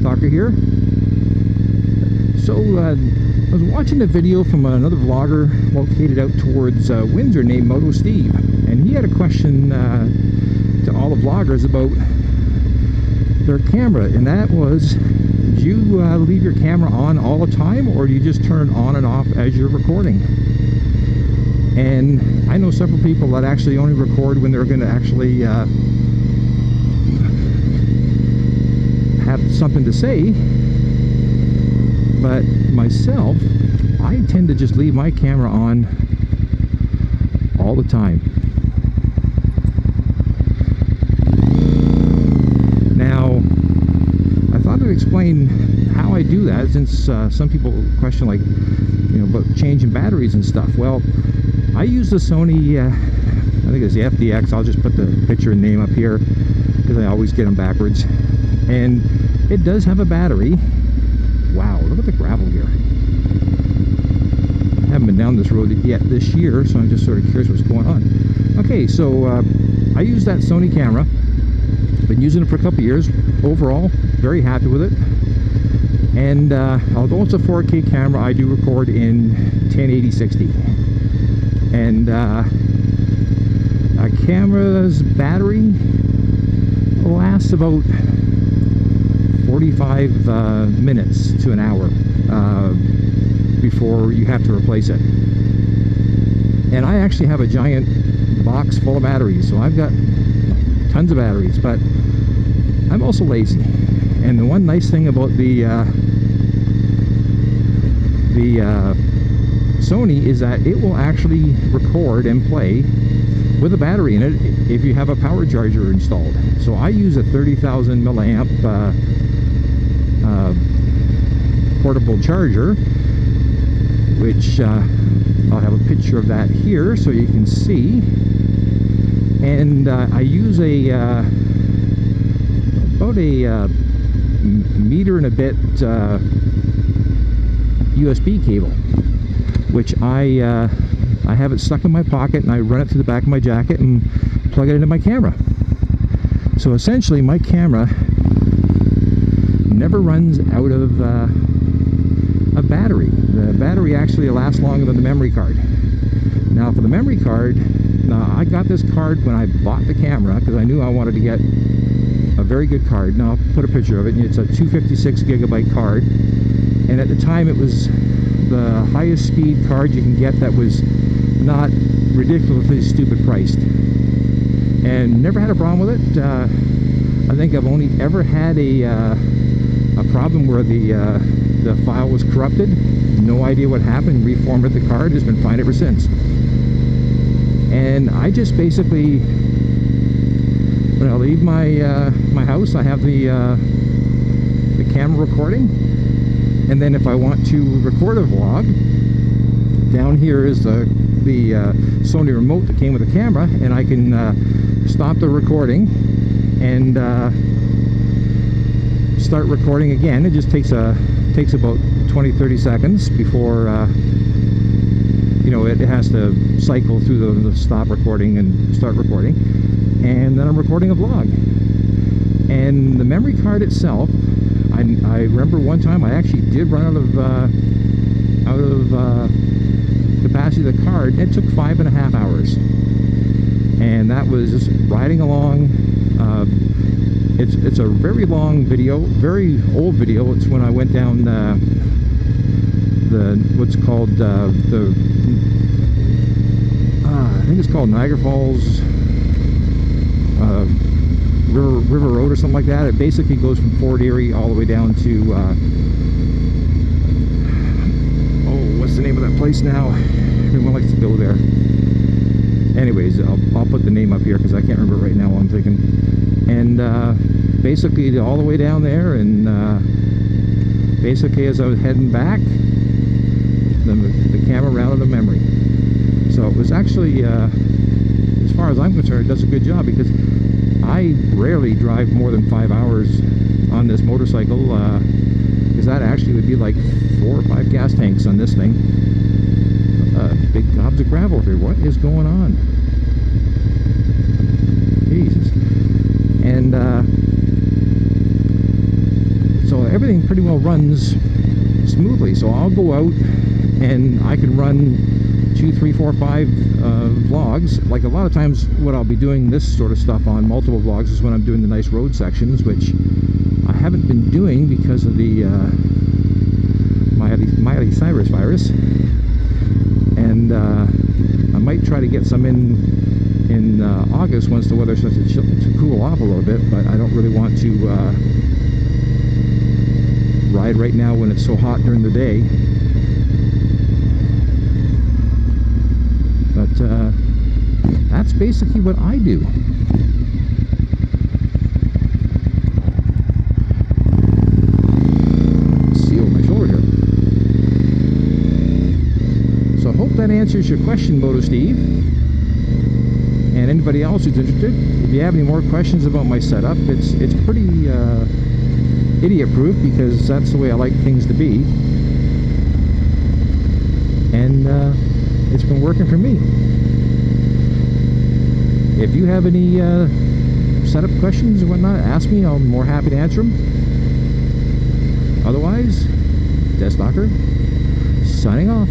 Stalker here. So I was watching a video from another vlogger located out towards Windsor named Moto Steve, and he had a question to all the vloggers about their camera, and that was, do you leave your camera on all the time, or do you just turn it on and off as you're recording? And I know several people that actually only record when they're going to actually have something to say. But myself, I tend to just leave my camera on all the time. Now, I thought I'd explain how I do that, since some people question, like, you know, about changing batteries and stuff. Well, I use the Sony, I think it's the FDR-X. I'll just put the picture and name up here because I always get them backwards. And it does have a battery. Wow, look at the gravel here. I haven't been down this road yet this year, so I'm just sort of curious what's going on. Okay, so I use that Sony camera. Been using it for a couple years. Overall, very happy with it. And although it's a 4K camera, I do record in 1080-60. And a camera's battery lasts about 45 minutes to an hour before you have to replace it. And I actually have a giant box full of batteries, so I've got tons of batteries, but I'm also lazy. And the one nice thing about the Sony is that it will actually record and play with a battery in it if you have a power charger installed. So I use a 30,000 milliamp portable charger, which I'll have a picture of that here so you can see. And I use about a meter and a bit USB cable, which I have it stuck in my pocket, and I run it through the back of my jacket and plug it into my camera. So essentially my camera never runs out of a battery. The battery actually lasts longer than the memory card. Now for the memory card, I got this card when I bought the camera because I knew I wanted to get a very good card. Now I'll put a picture of it. It's a 256 gigabyte card, and at the time it was the highest speed card you can get that was not ridiculously stupid priced, and never had a problem with it. I think I've only ever had a problem where the file was corrupted. No idea what happened. Reformatted the card. It's been fine ever since. And I just basically, when I leave my my house, I have the camera recording, and then if I want to record a vlog, down here is the Sony remote that came with the camera, and I can stop the recording and start recording again. It just takes about 20-30 seconds before you know, it has to cycle through the stop recording and start recording, and then I'm recording a vlog. And the memory card itself, I remember one time I actually did run out of capacity of the card. It took 5.5 hours, and that was just riding along. It's a very long video, very old video. It's when I went down the what's called I think it's called Niagara Falls River Road or something like that. It basically goes from Fort Erie all the way down to oh, what's the name of that place now? Everyone likes to go there. Anyways, I'll put the name up here because I can't remember right now what I'm thinking. And basically all the way down there, and basically as I was heading back, the camera ran out of memory. So it was actually, as far as I'm concerned, it does a good job, because I rarely drive more than 5 hours on this motorcycle, because that actually would be like 4 or 5 gas tanks on this thing. Big gobs of gravel here. What is going on? Jesus. And so everything pretty well runs smoothly. So I'll go out and I can run 2, 3, 4, 5 vlogs. Like a lot of times what I'll be doing this sort of stuff on multiple vlogs is when I'm doing the nice road sections, which I haven't been doing because of the Miley Cyrus virus. And I might try to get some in August once the weather starts to cool off a little bit, but I don't really want to ride right now when it's so hot during the day. But that's basically what I do. Seal my shoulder here. So I hope that answers your question, Moto Steve. And anybody else who's interested, if you have any more questions about my setup, it's pretty idiot-proof, because that's the way I like things to be. And it's been working for me. If you have any setup questions or whatnot, ask me. I'm more happy to answer them. Otherwise, DeathsStalker signing off.